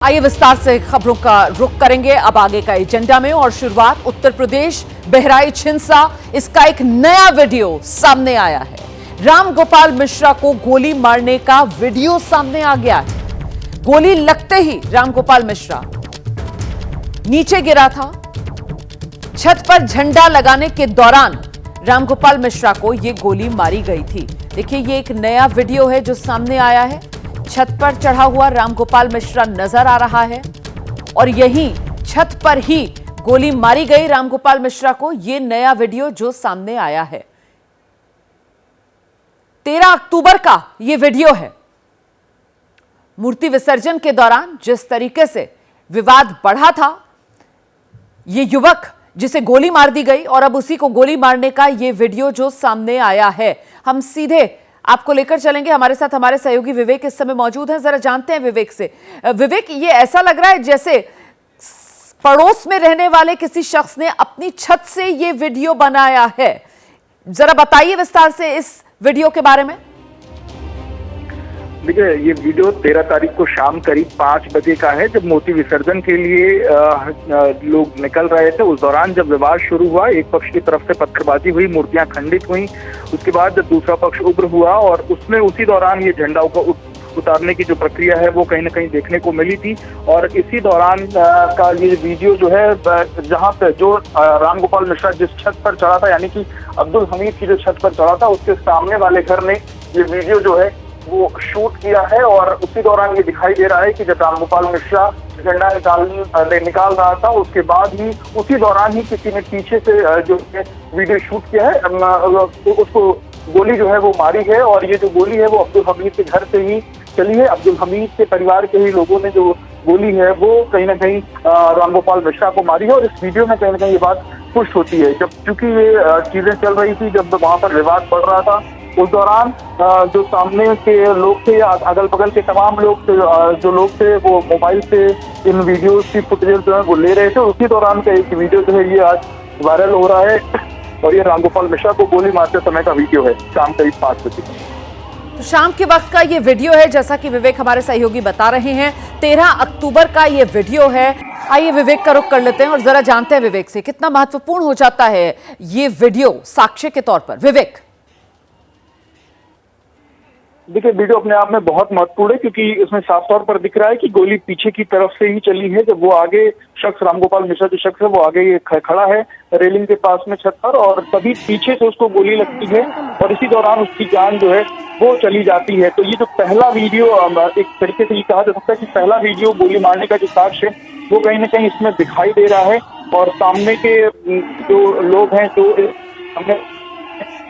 आइए विस्तार से खबरों का रुख करेंगे अब आगे का एजेंडा में और शुरुआत उत्तर प्रदेश बहराइच हिंसा। इसका एक नया वीडियो सामने आया है। राम गोपाल मिश्रा को गोली मारने का वीडियो सामने आ गया है। गोली लगते ही राम गोपाल मिश्रा नीचे गिरा था। छत पर झंडा लगाने के दौरान राम गोपाल मिश्रा को यह गोली मारी गई थी। देखिए ये एक नया वीडियो है जो सामने आया है। छत पर चढ़ा हुआ राम गोपाल मिश्रा नजर आ रहा है और यहीं छत पर ही गोली मारी गई राम गोपाल मिश्रा को। यह नया वीडियो जो सामने आया है 13 अक्टूबर का यह वीडियो है। मूर्ति विसर्जन के दौरान जिस तरीके से विवाद बढ़ा था, यह युवक जिसे गोली मार दी गई और अब उसी को गोली मारने का यह वीडियो जो सामने आया है, हम सीधे आपको लेकर चलेंगे। हमारे साथ हमारे सहयोगी विवेक इस समय मौजूद हैं। जरा जानते हैं विवेक से। विवेक, ये ऐसा लग रहा है जैसे पड़ोस में रहने वाले किसी शख्स ने अपनी छत से ये वीडियो बनाया है। जरा बताइए विस्तार से इस वीडियो के बारे में। देखिए ये वीडियो 13 तारीख को शाम करीब 5 बजे का है, जब मूर्ति विसर्जन के लिए लोग निकल रहे थे। उस दौरान जब विवाद शुरू हुआ, एक पक्ष की तरफ से पत्थरबाजी हुई, मूर्तियां खंडित हुई। उसके बाद जब दूसरा पक्ष उग्र हुआ और उसमें उसी दौरान ये झंडा उतारने की जो प्रक्रिया है वो कहीं ना कहीं देखने को मिली थी। और इसी दौरान का ये वीडियो जो है, जहाँ पे जो राम गोपाल मिश्रा जिस छत पर चढ़ा था, यानी कि अब्दुल हमीद की जो छत पर चढ़ा था, उसके सामने वाले घर ने ये वीडियो जो है वो शूट किया है। और उसी दौरान ये दिखाई दे रहा है कि जब राम गोपाल मिश्रा झंडा निकाल रहा था, उसके बाद ही उसी दौरान ही किसी ने पीछे से जो वीडियो शूट किया है, उसको गोली जो है वो मारी है। और ये जो गोली है वो अब्दुल हमीद के घर से ही चली है। अब्दुल हमीद के परिवार के ही लोगों ने जो गोली है वो कहीं ना कहीं राम गोपाल मिश्रा को मारी है। और इस वीडियो में कहीं ना कहीं ये बात पुष्ट होती है। जब चूंकि ये चीजें चल रही थी, जब वहां पर विवाद बढ़ रहा था, उस दौरान जो सामने के लोग थे, अगल बगल के तमाम लोग जो लोग थे, वो मोबाइल से इन वीडियोस की फुटेज जो है वो ले रहे थे। उसी दौरान का एक वीडियो जो है ये आज वायरल हो रहा है और ये राम गोपाल मिश्रा को गोली मारते समय का वीडियो है, शाम करीब 5 बजे। तो शाम के वक्त का ये वीडियो है, जैसा कि विवेक हमारे सहयोगी बता रहे हैं। 13 अक्टूबर का ये वीडियो है। आइए विवेक का रुख कर लेते हैं और जरा जानते हैं विवेक से कितना महत्वपूर्ण हो जाता है ये वीडियो साक्ष्य के तौर पर। विवेक, देखिए वीडियो अपने आप में बहुत महत्वपूर्ण है, क्योंकि इसमें साफ तौर पर दिख रहा है कि गोली पीछे की तरफ से ही चली है। जब वो आगे शख्स, राम गोपाल मिश्रा जो शख्स है, वो आगे खड़ा है रेलिंग के पास में छत पर, और तभी पीछे से उसको गोली लगती है और इसी दौरान उसकी जान जो है वो चली जाती है। तो ये जो पहला वीडियो, एक तरीके से ये कहा जा सकता है कि पहला वीडियो गोली मारने का जो साक्ष्य है वो कहीं ना कहीं इसमें दिखाई दे रहा है। और सामने के जो लोग हैं, जो हमने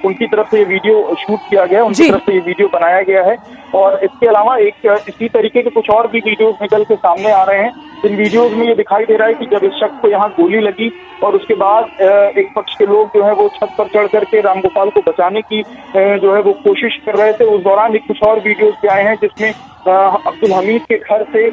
उनकी तरफ से ये वीडियो शूट किया गया है, उनकी तरफ से ये वीडियो बनाया गया है। और इसके अलावा एक इसी तरीके के कुछ और भी वीडियोस निकल के सामने आ रहे हैं। इन वीडियोस में ये दिखाई दे रहा है कि जब इस शख्स को यहाँ गोली लगी और उसके बाद एक पक्ष के लोग जो है वो छत पर चढ़ करके राम गोपाल को बचाने की जो है वो कोशिश कर रहे थे। उस दौरान एक कुछ और वीडियोस भी आए हैं जिसमें अब्दुल हमीद के घर से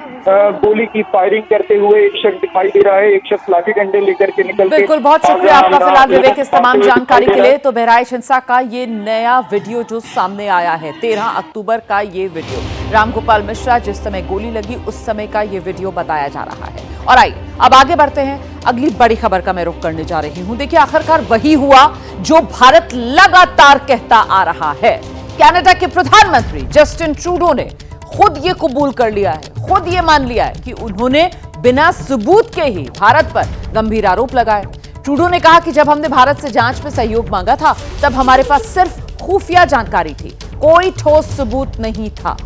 गोली की फायरिंग करते हुए एक शख्स दिखाई दे रहा है। एक शख्स लाठी डंडे लेकर के निकल के। बिल्कुल, बहुत शुक्रिया आपका फिलहाल विवेक इस तमाम जानकारी के लिए। तो बहराइच हिंसा का ये नया वीडियो जो सामने आया है, 13 अक्टूबर का ये वीडियो, राम गोपाल मिश्रा जिस समय गोली लगी उस समय का ये वीडियो बताया जा रहा है। और आइए अब आगे बढ़ते हैं। अगली बड़ी खबर का मैं रुख करने जा रही हूं। देखिए आखिरकार वही हुआ जो भारत लगातार कहता आ रहा है। कनाडा के प्रधानमंत्री जस्टिन ट्रूडो ने खुद ये कबूल कर लिया है, खुद ये मान लिया है कि उन्होंने बिना सबूत के ही भारत पर गंभीर आरोप लगाए। ट्रूडो ने कहा कि जब हमने भारत से जांच में सहयोग मांगा था तब हमारे पास सिर्फ खुफिया जानकारी थी, कोई ठोस सबूत नहीं था।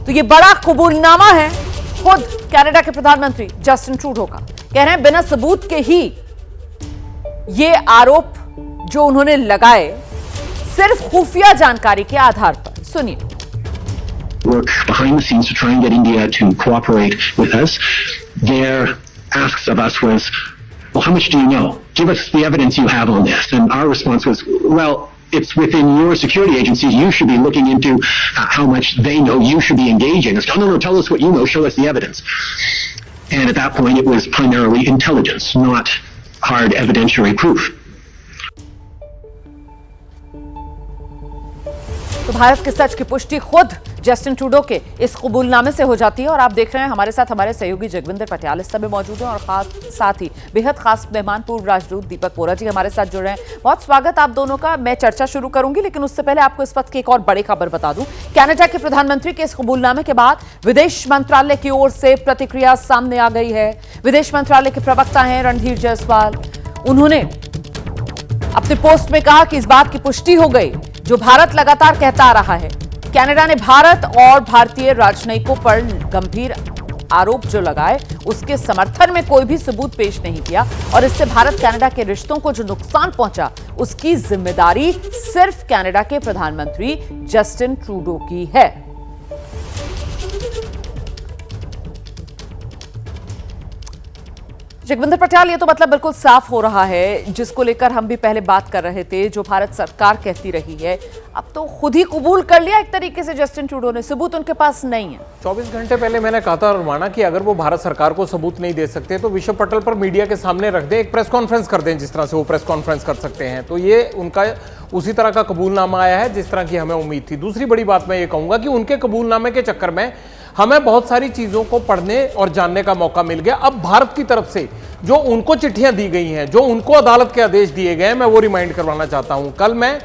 तो ये बड़ा कबूलनामा है खुद कनाडा के प्रधानमंत्री जस्टिन ट्रूडो का। कह रहे हैं बिना सबूत के ही ये आरोप जो उन्होंने लगाए, सिर्फ खुफिया जानकारी के आधार पर। सुनिए। Work behind the scenes to try and get India to cooperate with us. Their asks of us was, well, how much do you know? Give us the evidence you have on this. And our response was, well, it's within your security agencies. You should be looking into how much they know. You should be engaging us. No, tell us what you know. Show us the evidence. And at that point, it was primarily intelligence, not hard evidentiary proof. तो भारत के सच की पुष्टि खुद Justin Trudeau के इस कबूलनामे से हो जाती है। और आप देख रहे हैं हमारे साथ हमारे सहयोगी जगविंदर पटियाल इस समय मौजूद हैं और साथ ही बेहद खास मेहमान पूर्व राजदूत दीपक वोरा जी हमारे साथ जुड़ रहे हैं। बहुत स्वागत आप दोनों का। मैं चर्चा शुरू करूंगी, लेकिन उससे पहले आपको इस वक्त की एक और बड़ी खबर बता दूं। कनाडा के प्रधानमंत्री के इस कबूलनामे के बाद विदेश मंत्रालय की ओर से प्रतिक्रिया सामने आ गई है। विदेश मंत्रालय के प्रवक्ता हैं रणधीर जायसवाल। उन्होंने अपने पोस्ट में कहा कि इस बात की पुष्टि हो गई जो भारत लगातार कहता आ रहा है। कनाडा ने भारत और भारतीय राजनयिकों पर गंभीर आरोप जो लगाए उसके समर्थन में कोई भी सबूत पेश नहीं किया और इससे भारत कनाडा के रिश्तों को जो नुकसान पहुंचा उसकी जिम्मेदारी सिर्फ कनाडा के प्रधानमंत्री जस्टिन ट्रूडो की है। जगविंदर पटियाल, ये तो मतलब बिल्कुल साफ हो रहा है जिसको लेकर हम भी पहले बात कर रहे थे, जो भारत सरकार कहती रही है, अब तो खुद ही कबूल कर लिया एक तरीके से जस्टिन ट्रूडो ने। सबूत उनके पास नहीं है। 24 घंटे पहले मैंने कहा था रवाना कि अगर वो भारत सरकार को सबूत नहीं दे सकते तो विश्व पटल पर मीडिया के सामने रख दें, एक प्रेस कॉन्फ्रेंस कर दें जिस तरह से वो प्रेस कॉन्फ्रेंस कर सकते हैं। तो ये उनका उसी तरह का कबूलनामा आया है जिस तरह की हमें उम्मीद थी। दूसरी बड़ी बात मैं ये कहूंगा कि उनके कबूलनामे के चक्कर में हमें बहुत सारी चीजों को पढ़ने और जानने का मौका मिल गया। अब भारत की तरफ से जो उनको चिट्ठियां दी गई हैं, जो उनको अदालत के आदेश दिए गए हैं, मैं वो रिमाइंड करवाना चाहता हूं। कल मैं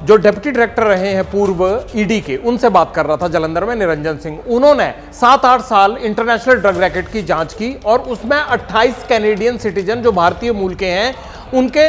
जो डिप्टी डायरेक्टर रहे हैं पूर्व ईडी के, उनसे बात कर रहा था जलंधर में, निरंजन सिंह। उन्होंने 7-8 साल इंटरनेशनल ड्रग रैकेट की जांच की और उसमें 28 कैनेडियन सिटीजन जो भारतीय मूल के हैं उनके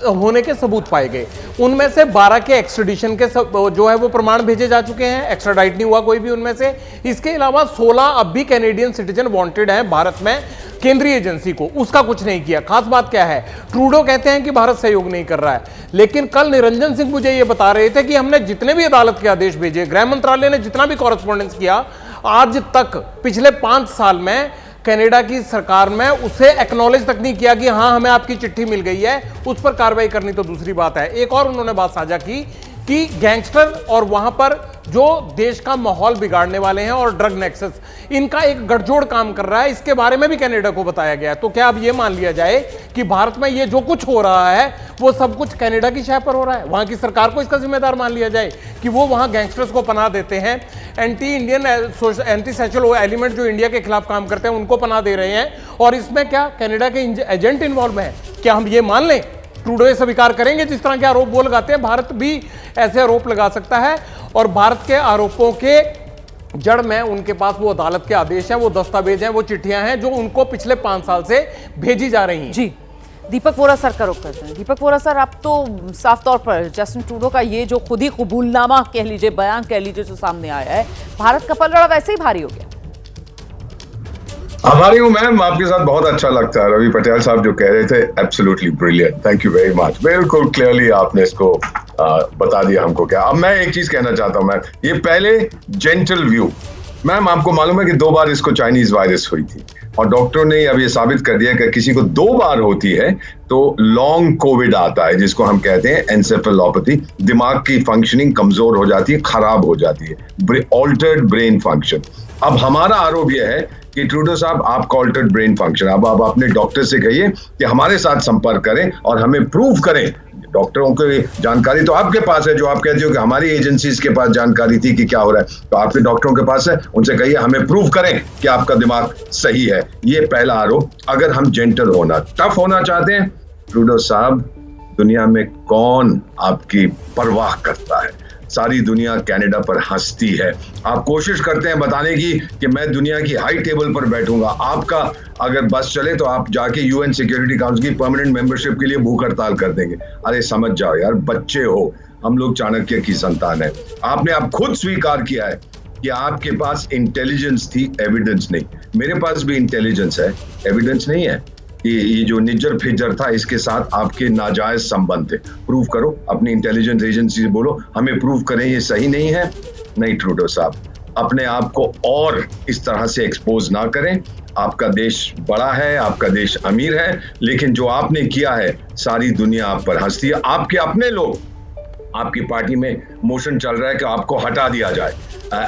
होने के सबूत पाए गए। उनमें से 12 के एक्सट्रेडिशन के जो है वो प्रमाण भेजे जा चुके हैं, एक्स्ट्राडाइट नहीं हुआ कोई भी उनमें से। इसके अलावा 16 अब भी कैनेडियन सिटीजन वांटेड हैं भारत में केंद्रीय एजेंसी को, उसका कुछ नहीं किया। खास बात क्या है, ट्रूडो कहते हैं कि भारत सहयोग नहीं कर रहा है, लेकिन कल निरंजन सिंह मुझे ये बता रहे थे कि हमने जितने भी अदालत के आदेश भेजे, गृह मंत्रालय ने जितना भी कॉरेस्पॉन्डेंस किया, आज तक पिछले 5 साल में कनाडा की सरकार में उसे एक्नॉलेज तक नहीं किया कि हाँ हमें आपकी चिट्ठी मिल गई है। उस पर कार्रवाई करनी तो दूसरी बात है। एक और उन्होंने बात साझा की कि गैंगस्टर और वहां पर जो देश का माहौल बिगाड़ने वाले हैं और ड्रग नेक्सस, इनका एक गठजोड़ काम कर रहा है, इसके बारे में भी कनाडा को बताया गया। तो क्या अब ये मान लिया जाए कि भारत में ये जो कुछ हो रहा है वो सब कुछ कनाडा की शय पर हो रहा है? वहां की सरकार को इसका जिम्मेदार मान लिया जाए कि वो वहां गैंगस्टर्स को पनाह देते हैं, anti Indian anti social element जो इंडिया के खिलाफ काम करते हैं उनको पनाह दे रहे हैं, और इसमें क्या कनाडा के एजेंट इन्वॉल्व हैं? क्या हम ये मान लें? ट्रूडो ये स्वीकार करेंगे? जिस तरह के आरोप वो लगाते हैं, भारत भी ऐसे आरोप लगा सकता है। और भारत के आरोपों के जड़ में उनके पास वो अदालत के आदेश हैं, वो दस्तावेज हैं, वो चिट्ठियां हैं जो उनको पिछले 5 साल से भेजी जा रही हैं। जी, दीपक वोरा सर का रुख करते हैं। दीपक वोरा सर, अब तो साफ तौर पर जस्टिन ट्रूडो का ये जो खुद ही कबूलनामा कह लीजिए, बयान कह लीजिए, जो सामने आया है, भारत का पलड़ा वैसे ही भारी हो गया। आभारी हूँ मैम, आपके साथ बहुत अच्छा लगता है। रवि पटियाल साहब जो कह रहे थे, absolutely brilliant, thank you very much. बिल्कुल क्लियरली आपने इसको बता दिया हमको। क्या अब मैं एक चीज कहना चाहता हूँ मैम, ये पहले जेंटल व्यू, मैम आपको मालूम है कि 2 बार इसको चाइनीज वायरस हुई थी और डॉक्टरों ने अब ये साबित कर दिया कि किसी को 2 बार होती है तो लॉन्ग कोविड आता है, जिसको हम कहते हैं एन्सेफेलोपैथी। दिमाग की फंक्शनिंग कमजोर हो जाती है, खराब हो जाती है, ऑल्टर्ड ब्रेन फंक्शन। अब हमारा आरोप यह है कि ट्रूडो साहब, आपका ऑल्टर्ड ब्रेन फंक्शन, अब आप अपने डॉक्टर से कहिए कि हमारे साथ संपर्क करें और हमें प्रूव करें। डॉक्टरों की जानकारी तो आपके पास है, जो आप कहते हो कि हमारी एजेंसीज के पास जानकारी थी कि क्या हो रहा है, तो आपके डॉक्टरों के पास है, उनसे कहिए हमें प्रूव करें कि आपका दिमाग सही है। ये पहला आरोप। अगर हम जेंटल होना, टफ होना चाहते हैं, ट्रूडो साहब, दुनिया में कौन आपकी परवाह करता है? सारी दुनिया कनाडा पर हंसती है। आप कोशिश करते हैं बताने की कि मैं दुनिया की हाई टेबल पर बैठूंगा, आपका अगर बस चले तो आप जाके यूएन सिक्योरिटी काउंसिल की परमानेंट मेंबरशिप के लिए भूख हड़ताल कर देंगे। अरे समझ जाओ यार, बच्चे हो, हम लोग चाणक्य की संतान है। आपने आप खुद स्वीकार किया है कि आपके पास इंटेलिजेंस थी, एविडेंस नहीं। मेरे पास भी इंटेलिजेंस है, एविडेंस नहीं है। ये जो निज्जर फिज्जर था, इसके साथ आपके नाजायज संबंध थे। प्रूव करो, अपनी इंटेलिजेंस एजेंसी से बोलो, हमें प्रूव करें ये सही नहीं है। नहीं ट्रूडो साहब, अपने आप को और इस तरह से एक्सपोज ना करें। आपका देश बड़ा है, आपका देश अमीर है, लेकिन जो आपने किया है, सारी दुनिया आप पर हंसती है। आपके अपने लोग, आपकी पार्टी में मोशन चल रहा है कि आपको हटा दिया जाए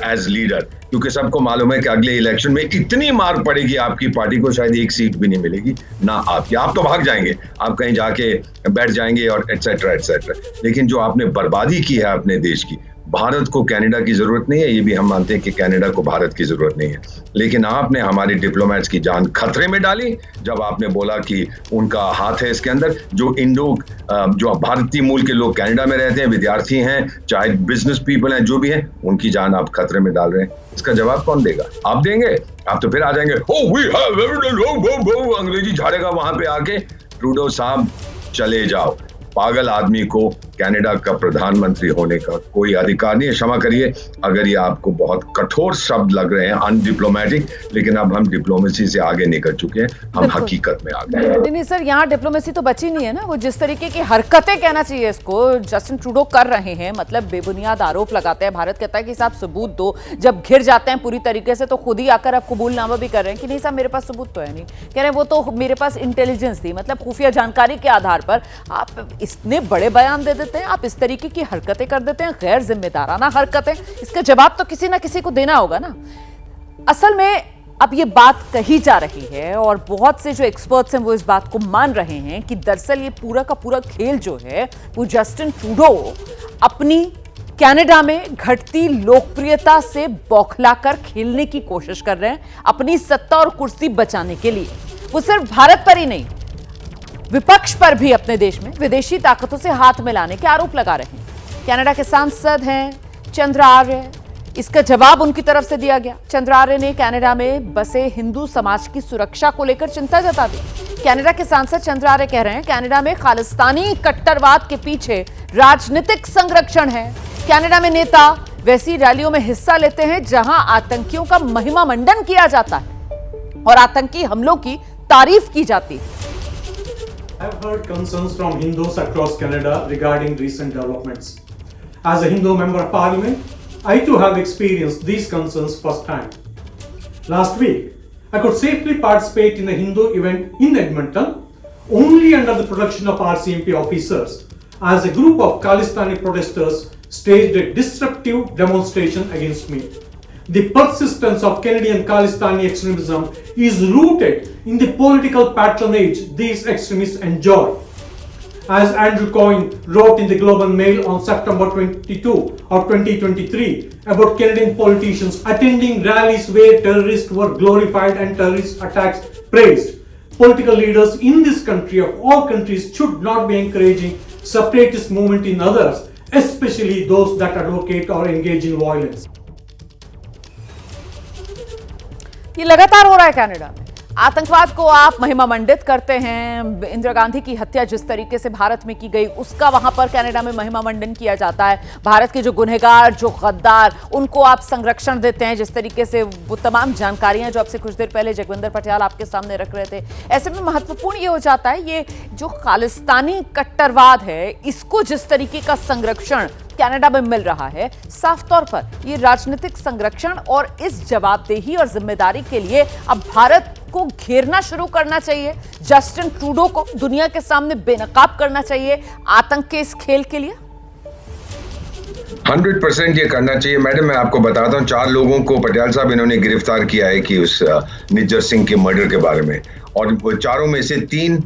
एज लीडर, क्योंकि सबको मालूम है कि अगले इलेक्शन में इतनी मार पड़ेगी आपकी पार्टी को, शायद 1 सीट भी नहीं मिलेगी ना आपकी। आप तो भाग जाएंगे, आप कहीं जाके बैठ जाएंगे और एटसेट्रा एटसेट्रा। लेकिन जो आपने बर्बादी की है अपने देश की, भारत को कनाडा की जरूरत नहीं है, ये भी हम मानते हैं कि कनाडा को भारत की जरूरत नहीं है, लेकिन आपने हमारे डिप्लोमेट्स की जान खतरे में डाली जब आपने बोला कि उनका हाथ है इसके अंदर। जो भारतीय मूल के लोग कनाडा में रहते हैं, विद्यार्थी हैं, चाहे बिजनेस पीपल हैं, जो भी हैं, उनकी जान आप खतरे में डाल रहे हैं। इसका जवाब कौन देगा? आप देंगे? आप तो फिर आ जाएंगे, oh, we have evidence, अंग्रेजी झाड़ेगा वहां पे आके। ट्रूडो साहब चले जाओ, पागल आदमी को कनाडा का प्रधानमंत्री होने का कोई अधिकार नहीं है। क्षमा करिए अगर ये आपको बहुत कठोर शब्द लग रहे हैं, अनडिप्लोमेटिक, लेकिन अब हम डिप्लोमेसी से आगे निकल चुके हैं, हम हकीकत में आ गए हैं। नहीं सर, यहाँ डिप्लोमेसी तो बची नहीं है ना। वो जिस तरीके की हरकतें, कहना चाहिए इसको, जस्टिन ट्रूडो कर रहे हैं, मतलब बेबुनियाद आरोप लगाते हैं। भारत कहता है कि साहब सबूत दो, जब घिर जाते हैं पूरी तरीके से तो खुद ही आकर अब कबूलनामा भी कर रहे हैं कि नहीं साहब मेरे पास सबूत तो है नहीं। कह रहे हैं वो तो मेरे पास इंटेलिजेंस थी, मतलब खुफिया जानकारी के आधार पर आप इतने बड़े बयान दे देते हैं, आप इस तरीके की हरकतें कर देते हैं, गैर जिम्मेदाराना हरकतें। इसका जवाब तो किसी ना किसी को देना होगा ना। असल में अब ये बात कही जा रही है और बहुत से जो एक्सपर्ट्स हैं वो इस बात को मान रहे हैं कि दरअसल ये पूरा का पूरा खेल जो है वो जस्टिन ट्रूडो अपनी कनाडा में घटती लोकप्रियता से बौखलाकर खेलने की कोशिश कर रहे हैं अपनी सत्ता और कुर्सी बचाने के लिए। वो सिर्फ भारत पर ही नहीं, विपक्ष पर भी अपने देश में विदेशी ताकतों से हाथ मिलाने के आरोप लगा रहे हैं। कनाडा के सांसद हैं चंद्र आर्य, इसका जवाब उनकी तरफ से दिया गया। चंद्र आर्य ने कनाडा में बसे हिंदू समाज की सुरक्षा को लेकर चिंता जता दी। कनाडा के सांसद चंद्र आर्य कह रहे हैं कनाडा में खालिस्तानी कट्टरवाद के पीछे राजनीतिक संरक्षण है। कनाडा में नेता वैसी रैलियों में हिस्सा लेते हैं जहां आतंकियों का महिमा मंडन किया जाता है और आतंकी हमलों की तारीफ की जाती है। I have heard concerns from Hindus across Canada regarding recent developments. As a Hindu member of parliament, I too have experienced these concerns firsthand. Last week, I could safely participate in a Hindu event in Edmonton only under the protection of RCMP officers as a group of Khalistani protesters staged a disruptive demonstration against me. The persistence of Canadian Khalistani extremism is rooted in the political patronage these extremists enjoy. As Andrew Coyne wrote in the Globe and Mail on September 22 of 2023 about Canadian politicians attending rallies where terrorists were glorified and terrorist attacks praised, political leaders in this country of all countries should not be encouraging separatist movement in others, especially those that advocate or engage in violence. ये लगातार हो रहा है Canada में। आतंकवाद को आप महिमा मंडित करते हैं। इंदिरा गांधी की हत्या जिस तरीके से भारत में की गई उसका वहां पर कनाडा में महिमा मंडन किया जाता है। भारत के जो गुनहगार, जो गद्दार, उनको आप संरक्षण देते हैं जिस तरीके से। वो तमाम जानकारियां जो आपसे कुछ देर पहले जगविंदर पटियाल आपके सामने रख रहे थे। ऐसे में महत्वपूर्ण ये हो जाता है ये जो खालिस्तानी कट्टरवाद है इसको जिस तरीके का संरक्षण कनाडा में मिल रहा है, साफ तौर पर ये राजनीतिक संरक्षण और इस जवाबदेही और जिम्मेदारी के लिए अब भारत को घेरना शुरू करना चाहिए। जस्टिन ट्रूडो को दुनिया के सामने बेनकाब करना चाहिए आतंक के इस खेल के लिए। 100% ये करना चाहिए। मैडम मैं आपको बताता हूँ, 4 लोगों को पटियाल साहब इन्होंने गिरफ्तार किया है कि उस निज्जर सिंह के मर्डर के बारे में, और वो चारों में से 3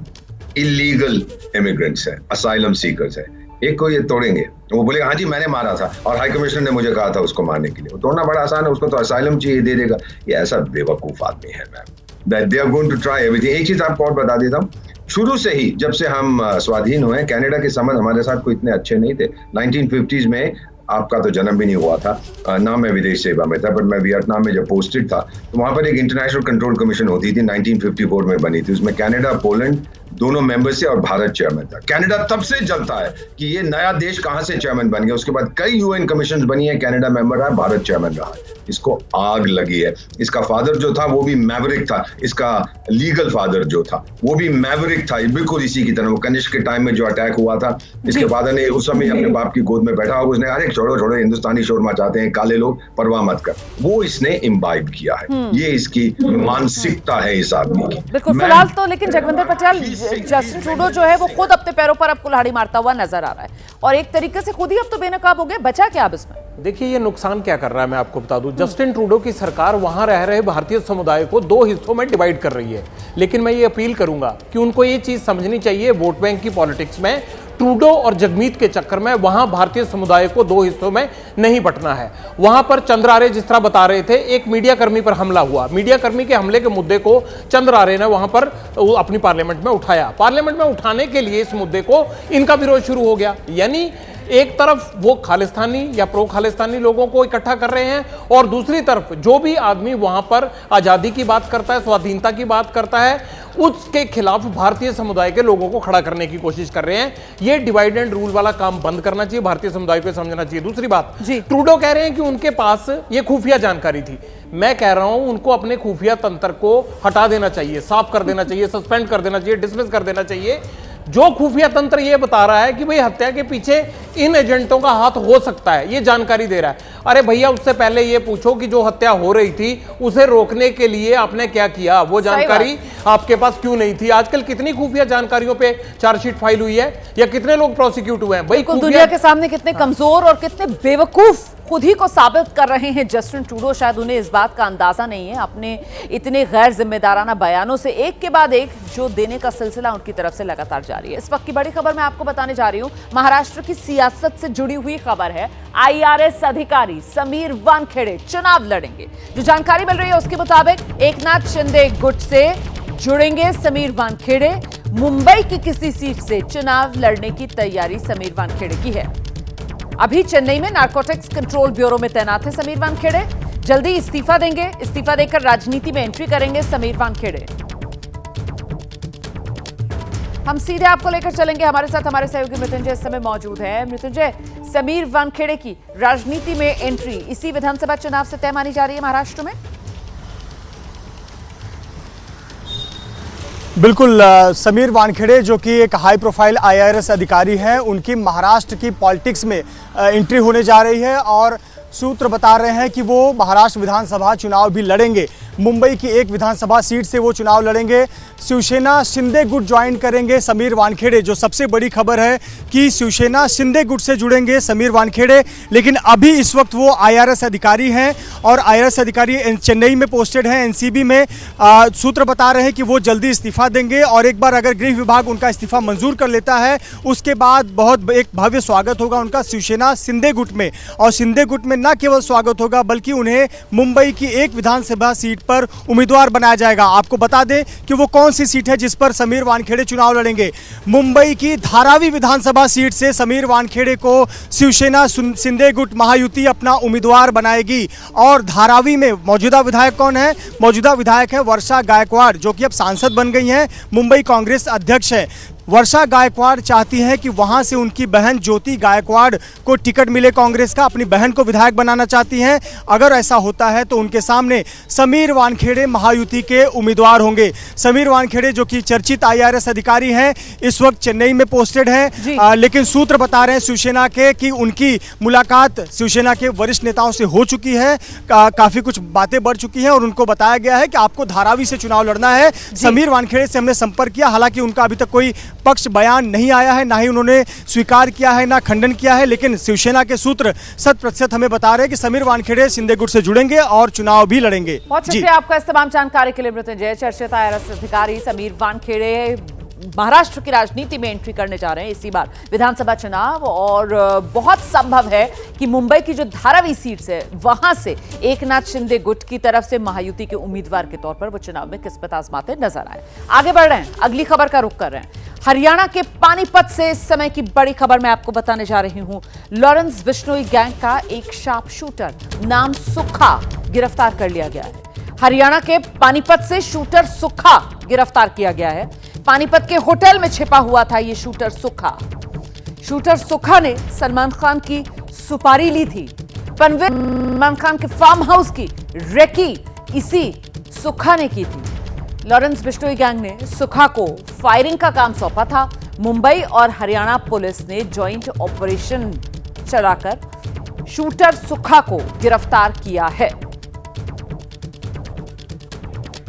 इलीगल इमिग्रेंट्स हैं, असाइलम सीकर्स हैं। एक को ये तोड़ेंगे, वो बोलेगा हाँ जी मैंने मारा था और हाई कमिश्नर ने मुझे कहा था उसको मारने के लिए। वो तोड़ना बड़ा आसान है, उसको तो असाइलम चाहिए, दे देगा। ये ऐसा बेवकूफ आदमी है ma'am, that they are going to try everything. एक चीज आपको और बता देता हूँ, शुरू से ही जब से हम स्वाधीन हुए, कनाडा के संबंध हमारे साथ कोई इतने अच्छे नहीं थे। 1950s में आपका तो जन्म भी नहीं हुआ था, ना मैं विदेश सेवा में था, बट मैं वियतनाम में जब पोस्टेड था तो वहां पर एक इंटरनेशनल कंट्रोल कमीशन होती थी, 1954 में बनी थी। उसमें कनाडा, पोलैंड दोनों मेंबर से और भारत चेयरमैन था। कनाडा तब से जलता है कि ये नया देश कहां से चेयरमैन बन गया। उसके बाद कई यूएन कमीशन बनी है, कनाडा मेंबर रहा, भारत चेयरमैन रहा। इसको आग लगी है। इसका फादर जो था वो भी मैवरिक था, इसका लीगल फादर जो था वो भी मैवरिक था, बिल्कुल इसी की तरह। वो कनिष्क के टाइम में जो अटैक हुआ था, इसके फादर ने उस समय अपने बाप की गोद में बैठा होगा, उसने अरे छोड़ो छोड़ो हिंदुस्तानी शोर मचाते हैं काले लोग, परवाह मत कर, वो इसने इम्बाइब किया है। ये इसकी मानसिकता है इस आदमी की। बिल्कुल। फिलहाल तो लेकिन जगविंदर पटियाल, जस्टिन ट्रूडो जो है वो खुद अपने पैरों पर अब कुल्हाड़ी मारता हुआ नजर आ रहा है और एक तरीके से खुद ही अब तो बेनकाब हो गया। बचा क्या अब इसमें? देखिए ये नुकसान क्या कर रहा है मैं आपको बता दूं। जस्टिन ट्रूडो की सरकार वहां रह रहे भारतीय समुदाय को 2 हिस्सों में डिवाइड कर रही है, लेकिन मैं ये अपील करूंगा कि उनको ये चीज समझनी चाहिए, वोट बैंक की पॉलिटिक्स में ट्रूडो और जगमीत के चक्कर में वहां भारतीय समुदाय को दो हिस्सों में नहीं बंटना है। वहां पर चंद्रारे जिस तरह बता रहे थे, एक मीडिया कर्मी पर हमला हुआ, मीडिया कर्मी के हमले के मुद्दे को चंद्रारे ने वहां पर अपनी पार्लियामेंट में उठाया। पार्लियामेंट में उठाने के लिए इस मुद्दे को इनका विरोध शुरू हो गया। यानी एक तरफ वो खालिस्तानी या प्रो खालिस्तानी लोगों को इकट्ठा कर रहे हैं और दूसरी तरफ जो भी आदमी वहां पर आजादी की बात करता है, स्वाधीनता की बात करता है, उसके खिलाफ भारतीय समुदाय के लोगों को खड़ा करने की कोशिश कर रहे हैं। ये डिवाइड एंड रूल वाला काम बंद करना चाहिए, भारतीय समुदाय को समझना चाहिए। दूसरी बात, ट्रूडो कह रहे हैं कि उनके पास ये खुफिया जानकारी थी। मैं कह रहा हूं उनको अपने खुफिया तंत्र को हटा देना चाहिए, साफ कर देना चाहिए, सस्पेंड कर देना चाहिए, डिसमिस कर देना चाहिए। जो खुफिया तंत्र ये बता रहा है कि भाई हत्या के पीछे इन एजेंटों का हाथ हो सकता है, ये जानकारी दे रहा है। अरे भैया, उससे पहले ये पूछो कि जो हत्या हो रही थी उसे रोकने के लिए आपने क्या किया, वो जानकारी आपके पास क्यों नहीं थी? आजकल कितनी खुफिया जानकारियों पे चार्जशीट फाइल हुई है या कितने लोग प्रोसिक्यूट हुए हैं? भाई दुनिया के सामने कितने कमजोर और कितने बेवकूफ खुद ही को साबित कर रहे हैं जस्टिन ट्रूडो। शायद उन्हें इस बात का अंदाजा नहीं है, अपने इतने गैर जिम्मेदाराना बयानों से एक के बाद एक जो देने का सिलसिला उनकी तरफ से लगातार जारी है। इस वक्त की बड़ी खबर मैं आपको बताने जा रही हूं, महाराष्ट्र की सियासत से जुड़ी हुई खबर है। IRS अधिकारी समीर वानखेड़े चुनाव लड़ेंगे। जो जानकारी मिल रही है उसके मुताबिक एकनाथ शिंदे गुट से जुड़ेंगे समीर वानखेड़े। मुंबई की किसी सीट से चुनाव लड़ने की तैयारी समीर वानखेड़े की है। अभी चेन्नई में नारकोटिक्स कंट्रोल ब्यूरो में तैनात है समीर वानखेड़े। जल्दी इस्तीफा देंगे, इस्तीफा देकर राजनीति में एंट्री करेंगे समीर वानखेड़े। हम सीधे आपको लेकर चलेंगे, हमारे साथ हमारे सहयोगी मृत्युंजय इस समय मौजूद है। मृत्युंजय, समीर वानखेड़े की राजनीति में एंट्री इसी विधानसभा चुनाव से तय मानी जा रही है महाराष्ट्र में? बिल्कुल, समीर वानखेड़े जो कि एक हाई प्रोफाइल IRS अधिकारी हैं, उनकी महाराष्ट्र की पॉलिटिक्स में एंट्री होने जा रही है और सूत्र बता रहे हैं कि वो महाराष्ट्र विधानसभा चुनाव भी लड़ेंगे। मुंबई की एक विधानसभा सीट से वो चुनाव लड़ेंगे। शिवसेना शिंदे गुट ज्वाइन करेंगे समीर वानखेड़े। जो सबसे बड़ी खबर है कि शिवसेना शिंदे गुट से जुड़ेंगे समीर वानखेड़े, लेकिन अभी इस वक्त वो IRS अधिकारी हैं और IRS अधिकारी चेन्नई में पोस्टेड हैं, NCB में। सूत्र बता रहे हैं कि वो जल्दी इस्तीफा देंगे और एक बार अगर गृह विभाग उनका इस्तीफा मंजूर कर लेता है, उसके बाद बहुत एक भव्य स्वागत होगा उनका शिवसेना शिंदे गुट में। और शिंदे गुट में न केवल स्वागत होगा बल्कि उन्हें मुंबई की एक विधानसभा सीट पर उम्मीदवार बनाया जाएगा। आपको बता दें कि वो कौन सी सीट है जिस पर समीर वानखेड़े चुनाव लड़ेंगे। मुंबई की धारावी विधानसभा सीट से समीर वानखेड़े को शिवसेना शिंदे गुट महायुति अपना उम्मीदवार बनाएगी। और धारावी में मौजूदा विधायक कौन है? मौजूदा विधायक है वर्षा गायकवाड़, जो कि अब सांसद बन गई हैं, मुंबई कांग्रेस अध्यक्ष है। वर्षा गायकवाड़ चाहती हैं कि वहां से उनकी बहन ज्योति गायकवाड़ को टिकट मिले कांग्रेस का, अपनी बहन को विधायक बनाना चाहती हैं। अगर ऐसा होता है तो उनके सामने समीर वानखेड़े महायुति के उम्मीदवार होंगे। समीर वानखेड़े जो कि चर्चित IRS अधिकारी हैं, इस वक्त चेन्नई में पोस्टेड हैं, लेकिन सूत्र बता रहे हैं शिवसेना के कि उनकी मुलाकात शिवसेना के वरिष्ठ नेताओं से हो चुकी है, काफ़ी कुछ बातें बढ़ चुकी हैं और उनको बताया गया है कि आपको धारावी से चुनाव लड़ना है। समीर वानखेड़े से हमने संपर्क किया, हालांकि उनका अभी तक कोई पक्ष बयान नहीं आया है, ना ही उन्होंने स्वीकार किया है ना खंडन किया है, लेकिन शिवसेना के सूत्र 100% हमें बता रहे हैं कि समीर वानखेड़े शिंदे गुट से जुड़ेंगे और चुनाव भी लड़ेंगे। बहुत शुक्रिया आपका इस तमाम जानकारी के लिए मृत्युंजय। चर्चित IRS अधिकारी समीर वानखेड़े महाराष्ट्र की राजनीति में एंट्री करने जा रहे हैं इसी बार विधानसभा चुनाव, और बहुत संभव है कि मुंबई की जो धारावी सीट है वहां से एकनाथ शिंदे गुट की तरफ से महायुति के उम्मीदवार के तौर पर वो चुनाव में किस्मत आजमाते नजर आए। आगे बढ़ रहे हैं, अगली खबर का रुख कर रहे हैं। हरियाणा के पानीपत से इस समय की बड़ी खबर मैं आपको बताने जा रही हूं। लॉरेंस बिश्नोई गैंग का एक शार्प शूटर नाम सुखा गिरफ्तार कर लिया गया है। हरियाणा के पानीपत से शूटर सुखा गिरफ्तार किया गया है। पानीपत के होटल में छिपा हुआ था ये शूटर सुखा। शूटर सुखा ने सलमान खान की सुपारी ली थी। सलमान खान के फार्म हाउस की रेकी इसी सुखा ने की थी। लॉरेंस बिश्नोई गैंग ने सुखा को फायरिंग का काम सौंपा था। मुंबई और हरियाणा पुलिस ने जॉइंट ऑपरेशन चलाकर शूटर सुखा को गिरफ्तार किया है।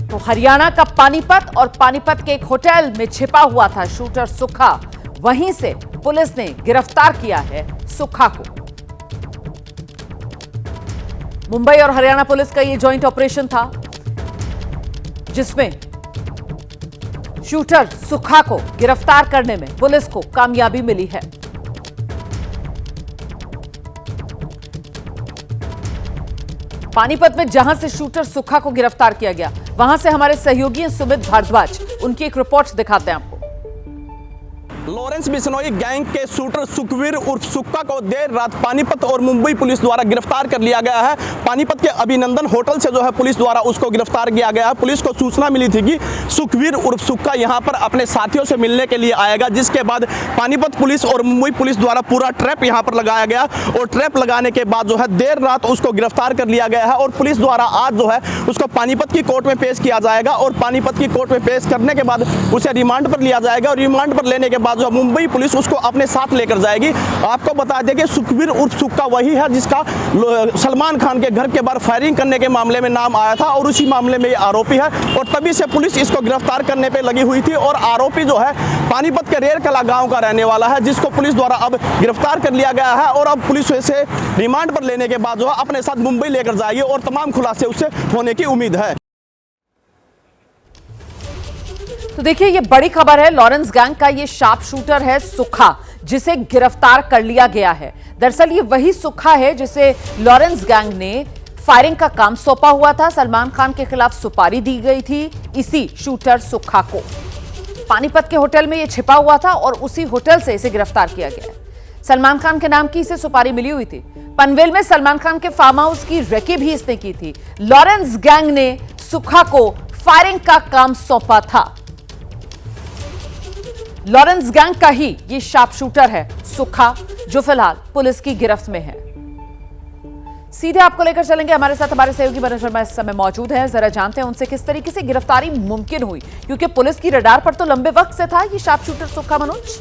तो हरियाणा का पानीपत और पानीपत के एक होटल में छिपा हुआ था शूटर सुखा, वहीं से पुलिस ने गिरफ्तार किया है सुखा को। मुंबई और हरियाणा पुलिस का यह जॉइंट ऑपरेशन था जिसमें शूटर सुखा को गिरफ्तार करने में पुलिस को कामयाबी मिली है। पानीपत में जहां से शूटर सुखा को गिरफ्तार किया गया, वहां से हमारे सहयोगी सुमित भारद्वाज उनकी एक रिपोर्ट दिखाते हैं आपको। लॉरेंस बिश्नोई गैंग के शूटर सुखवीर उर्फ सुक्का को देर रात पानीपत और मुंबई पुलिस द्वारा गिरफ्तार कर लिया गया है। पानीपत के अभिनंदन होटल से जो है पुलिस द्वारा उसको गिरफ्तार किया गया है। पुलिस को सूचना मिली थी कि सुखवीर उर्फ सुक्का यहां पर अपने साथियों से मिलने के लिए आएगा, जिसके बाद पानीपत पुलिस और मुंबई पुलिस द्वारा पूरा ट्रैप यहां पर लगाया गया और ट्रैप लगाने के बाद जो है देर रात उसको गिरफ्तार कर लिया गया है और पुलिस द्वारा आज जो है उसको पानीपत की कोर्ट में पेश किया जाएगा और पानीपत की कोर्ट में पेश करने के बाद उसे रिमांड पर लिया जाएगा और रिमांड पर लेने के बाद जो मुंबई पुलिस उसको अपने साथ लेकर जाएगी। आपको बता दें कि सुखवीर उर्फ सुक्का वही है जिसका सलमान खान के घर के बाहर फायरिंग करने के मामले में नाम आया था और उसी मामले में ये आरोपी है और तभी से पुलिस इसको गिरफ्तार करने पे लगी हुई थी और आरोपी जो है पानीपत के रेरकला गांव का रहने वाला है, जिसको पुलिस द्वारा अब गिरफ्तार कर लिया गया है और अब पुलिस उसे रिमांड पर लेने के बाद जो है अपने साथ मुंबई लेकर जाएगी और तमाम खुलासे उससे होने की उम्मीद है। तो देखिए, ये बड़ी खबर है। लॉरेंस गैंग का ये शार्प शूटर है सुखा, जिसे गिरफ्तार कर लिया गया है। दरअसल ये वही सुखा है जिसे लॉरेंस गैंग ने फायरिंग का काम सौंपा हुआ था। सलमान खान के खिलाफ सुपारी दी गई थी इसी शूटर सुखा को। पानीपत के होटल में ये छिपा हुआ था और उसी होटल से इसे गिरफ्तार किया गया है। सलमान खान के नाम की इसे सुपारी मिली हुई थी। पनवेल में सलमान खान के फार्म हाउस की रेकी भी इसने की थी। लॉरेंस गैंग ने सुखा को फायरिंग का काम सौंपा था। लॉरेंस गैंग का ही ये शार्प शूटर है सुखा, जो फिलहाल पुलिस की गिरफ्त में है। सीधे आपको लेकर चलेंगे, हमारे साथ हमारे सहयोगी मनोज वर्मा इस समय मौजूद हैं। जरा जानते हैं उनसे किस तरीके से गिरफ्तारी मुमकिन हुई, क्योंकि पुलिस की रडार पर तो लंबे वक्त से था ये शार्प शूटर सुखा। मनोज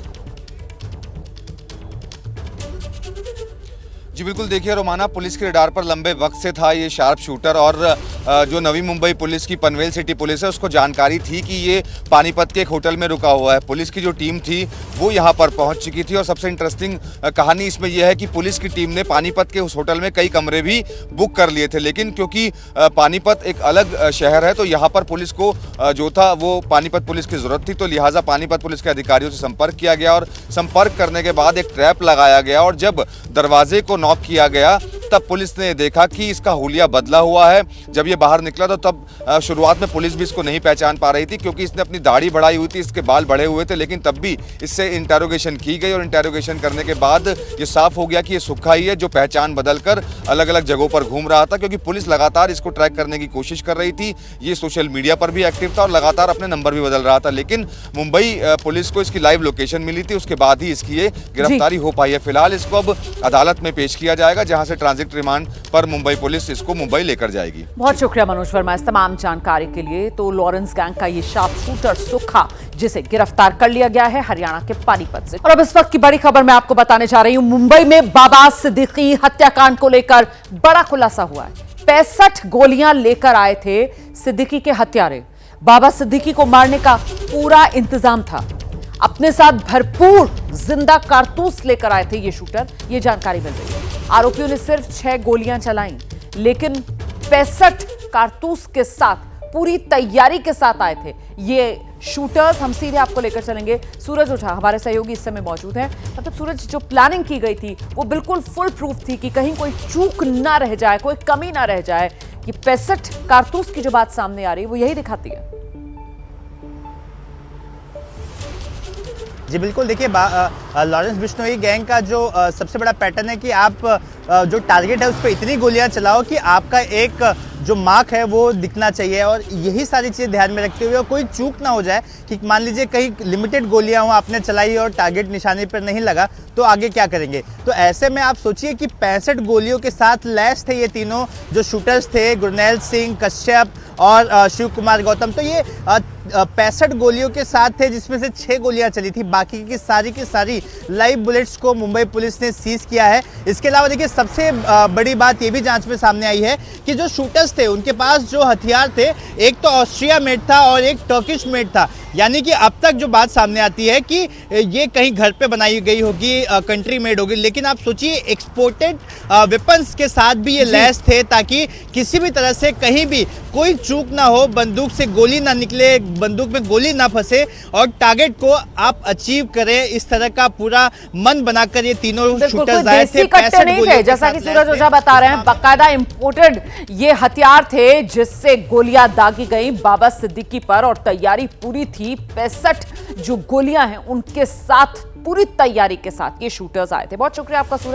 जी बिल्कुल, देखिए रोमाना, पुलिस के रडार पर लंबे वक्त से था ये शार्प शूटर और जो नवी मुंबई पुलिस की पनवेल सिटी पुलिस है उसको जानकारी थी कि ये पानीपत के एक होटल में रुका हुआ है। पुलिस की जो टीम थी वो यहाँ पर पहुँच चुकी थी और सबसे इंटरेस्टिंग कहानी इसमें यह है कि पुलिस की टीम ने पानीपत के उस होटल में कई कमरे भी बुक कर लिए थे, लेकिन क्योंकि पानीपत एक अलग शहर है तो यहाँ पर पुलिस को जो था वो पानीपत पुलिस की ज़रूरत थी, तो लिहाजा पानीपत पुलिस के अधिकारियों से संपर्क किया गया और संपर्क करने के बाद एक ट्रैप लगाया गया और जब दरवाजे को नॉक किया गया तब पुलिस ने देखा कि इसका हुलिया बदला हुआ है। जब ये बाहर निकला तो तब शुरुआत में पुलिस भी इसको नहीं पहचान पा रही थी, क्योंकि इसने अपनी दाढ़ी बढ़ाई हुई थी, इसके बाल बढ़े हुए थे, लेकिन तब भी इससे इंटेरोगेशन की गई और इंटेरोगेशन करने के बाद ये साफ हो गया कि ये सुखा ही है जो पहचान बदलकर अलग अलग जगहों पर घूम रहा था, क्योंकि पुलिस लगातार इसको ट्रैक करने की कोशिश कर रही थी। ये सोशल मीडिया पर भी एक्टिव था और लगातार अपने नंबर भी बदल रहा था, लेकिन मुंबई पुलिस को इसकी लाइव लोकेशन मिली थी, उसके बाद ही इसकी ये गिरफ्तारी हो पाई है। फिलहाल इसको अब अदालत में पेश किया जाएगा, जहां से ट्रांजिट रिमांड पर मुंबई पुलिस इसको मुंबई लेकर जाएगी। बहुत शुक्रिया मनोज वर्मा इस तमाम जानकारी के लिए। तो लॉरेंस गैंग का ये शार्प शूटर सुखा, जिसे गिरफ्तार कर लिया गया है हरियाणा के पानीपत से। और अब इस वक्त की बड़ी खबर मैं आपको बताने जा रही हूं। मुंबई में बाबा सिद्दीकी हत्याकांड को लेकर बड़ा खुलासा हुआ है। 65 गोलियां लेकर आए थे सिद्दीकी के हत्यारे। बाबा सिद्दीकी को मारने का पूरा इंतजाम था। अपने साथ भरपूर जिंदा कारतूस लेकर आए थे ये शूटर, ये जानकारी मिल रही है। आरोपियों ने सिर्फ 6 गोलियां चलाई, लेकिन 65 कारतूस के साथ, पूरी तैयारी के साथ आए थे ये शूटर्स। हम सीधे आपको लेकर चलेंगे। सूरज ओझा हमारे सहयोगी इस समय मौजूद हैं। मतलब सूरज, जो प्लानिंग की गई थी वो बिल्कुल फुल प्रूफ थी कि कहीं कोई चूक ना रह जाए, कोई कमी ना रह जाए। कि 65 कारतूस की जो बात सामने आ रही है वो यही दिखाती है। जी बिल्कुल, देखिए लॉरेंस बिश्नोई गैंग का जो सबसे बड़ा पैटर्न है कि आप जो टारगेट है उस पर इतनी गोलियां चलाओ कि आपका एक जो मार्क है वो दिखना चाहिए, और यही सारी चीज़ें ध्यान में रखते हुए कोई चूक ना हो जाए कि मान लीजिए कहीं लिमिटेड गोलियां हो आपने चलाई और टारगेट निशाने पर नहीं लगा तो आगे क्या करेंगे। तो ऐसे में आप सोचिए कि 65 गोलियों के साथ लैस थे ये तीनों जो शूटर्स थे, गुरनैल सिंह, कश्यप और शिव कुमार गौतम। तो ये 65 गोलियों के साथ थे, जिसमें से 6 गोलियां चली थी। बाकी की सारी लाइव बुलेट्स को मुंबई पुलिस ने सीज किया है। इसके अलावा देखिए सबसे बड़ी बात ये भी जांच में सामने आई है कि जो शूटर्स थे उनके पास जो हथियार थे, एक तो ऑस्ट्रिया मेड था और एक टर्किश मेड था। यानी कि अब तक जो बात सामने आती है कि ये कहीं घर पे बनाई गई होगी, कंट्री मेड होगी, लेकिन आप सोचिए एक्सपोर्टेड वेपन्स के साथ भी ये लैस थे ताकि किसी भी तरह से कहीं भी कोई चूक ना हो, बंदूक से गोली ना निकले, बंदूक में गोली ना फंसे और टारगेट को आप अचीव करें। इस तरह का पूरा मन बनाकर ये तीनों शूटर्स आए थे। 65 नहीं थे, जैसा कि सूरज ओझा बता रहे हैं, बाकायदा इंपोर्टेड ये हथियार थे जिससे गोलियां दागी गई बाबा सिद्दीकी पर और तैयारी पूरी थी। 65 जो गोलियां हैं उनके साथ पूरी तैयारी के साथ ये शूटर्स आए थे। बहुत शुक्रिया आपका सूरज।